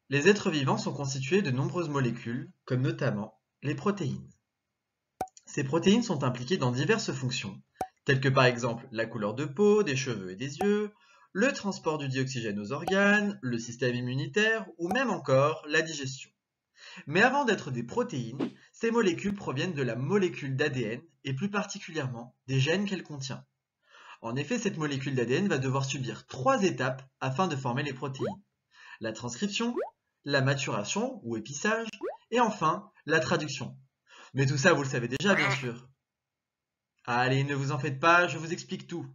Les êtres vivants sont constitués de nombreuses molécules, comme notamment les protéines. Ces protéines sont impliquées dans diverses fonctions, telles que par exemple la couleur de peau, des cheveux et des yeux, le transport du dioxygène aux organes, le système immunitaire ou même encore la digestion. Mais avant d'être des protéines, ces molécules proviennent de la molécule d'ADN et plus particulièrement des gènes qu'elle contient. En effet, cette molécule d'ADN va devoir subir 3 étapes afin de former les protéines. La transcription, la maturation ou épissage, et enfin la traduction. Mais tout ça, vous le savez déjà, bien sûr. Allez, ne vous en faites pas, je vous explique tout.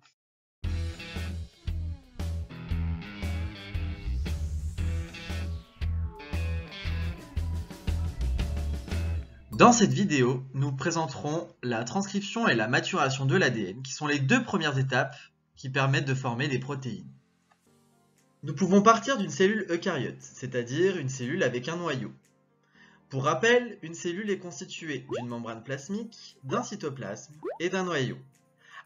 Dans cette vidéo, nous présenterons la transcription et la maturation de l'ADN, qui sont les 2 premières étapes qui permettent de former des protéines. Nous pouvons partir d'une cellule eucaryote, c'est-à-dire une cellule avec un noyau. Pour rappel, une cellule est constituée d'une membrane plasmique, d'un cytoplasme et d'un noyau.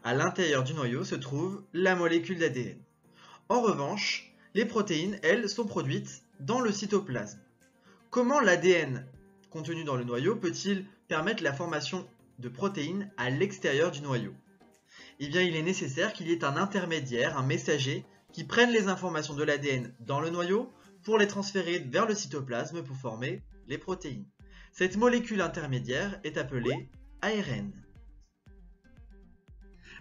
À l'intérieur du noyau se trouve la molécule d'ADN. En revanche, les protéines, elles, sont produites dans le cytoplasme. Comment l'ADN contenu dans le noyau peut-il permettre la formation de protéines à l'extérieur du noyau? Eh bien, il est nécessaire qu'il y ait un intermédiaire, un messager, qui prenne les informations de l'ADN dans le noyau pour les transférer vers le cytoplasme pour former les protéines. Cette molécule intermédiaire est appelée ARN.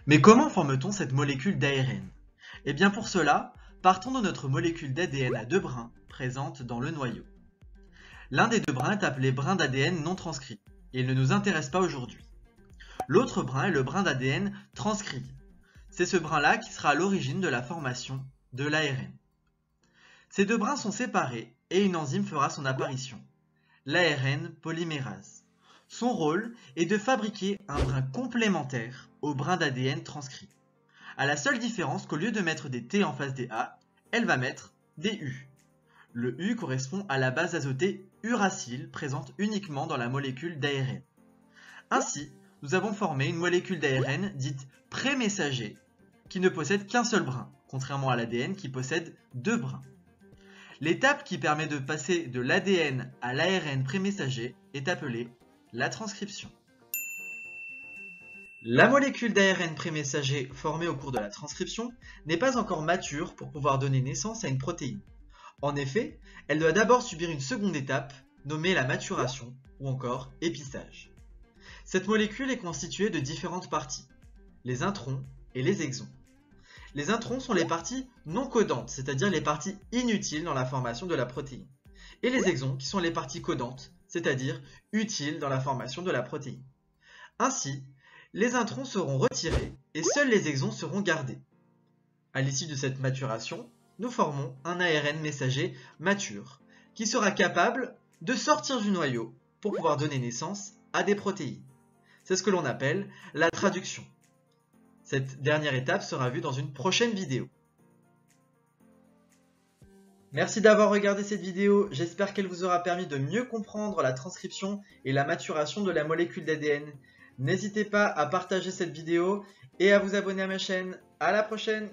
Mais comment forme-t-on cette molécule d'ARN? Eh bien pour cela, partons de notre molécule d'ADN à 2 brins présente dans le noyau. L'un des 2 brins est appelé brin d'ADN non transcrit, et il ne nous intéresse pas aujourd'hui. L'autre brin est le brin d'ADN transcrit. C'est ce brin-là qui sera à l'origine de la formation de l'ARN. Ces 2 brins sont séparés et une enzyme fera son apparition, l'ARN polymérase. Son rôle est de fabriquer un brin complémentaire au brin d'ADN transcrit. À la seule différence qu'au lieu de mettre des T en face des A, elle va mettre des U. Le U correspond à la base azotée uracile présente uniquement dans la molécule d'ARN. Ainsi, nous avons formé une molécule d'ARN dite pré-messager qui ne possède qu'un seul brin, contrairement à l'ADN qui possède 2 brins. L'étape qui permet de passer de l'ADN à l'ARN pré-messager est appelée la transcription. La molécule d'ARN pré-messager formée au cours de la transcription n'est pas encore mature pour pouvoir donner naissance à une protéine. En effet, elle doit d'abord subir une seconde étape, nommée la maturation ou encore épissage. Cette molécule est constituée de différentes parties, les introns et les exons. Les introns sont les parties non codantes, c'est-à-dire les parties inutiles dans la formation de la protéine, et les exons qui sont les parties codantes, c'est-à-dire utiles dans la formation de la protéine. Ainsi, les introns seront retirés et seuls les exons seront gardés. À l'issue de cette maturation, nous formons un ARN messager mature qui sera capable de sortir du noyau pour pouvoir donner naissance à des protéines. C'est ce que l'on appelle la traduction. Cette dernière étape sera vue dans une prochaine vidéo. Merci d'avoir regardé cette vidéo, j'espère qu'elle vous aura permis de mieux comprendre la transcription et la maturation de la molécule d'ADN. N'hésitez pas à partager cette vidéo et à vous abonner à ma chaîne. À la prochaine!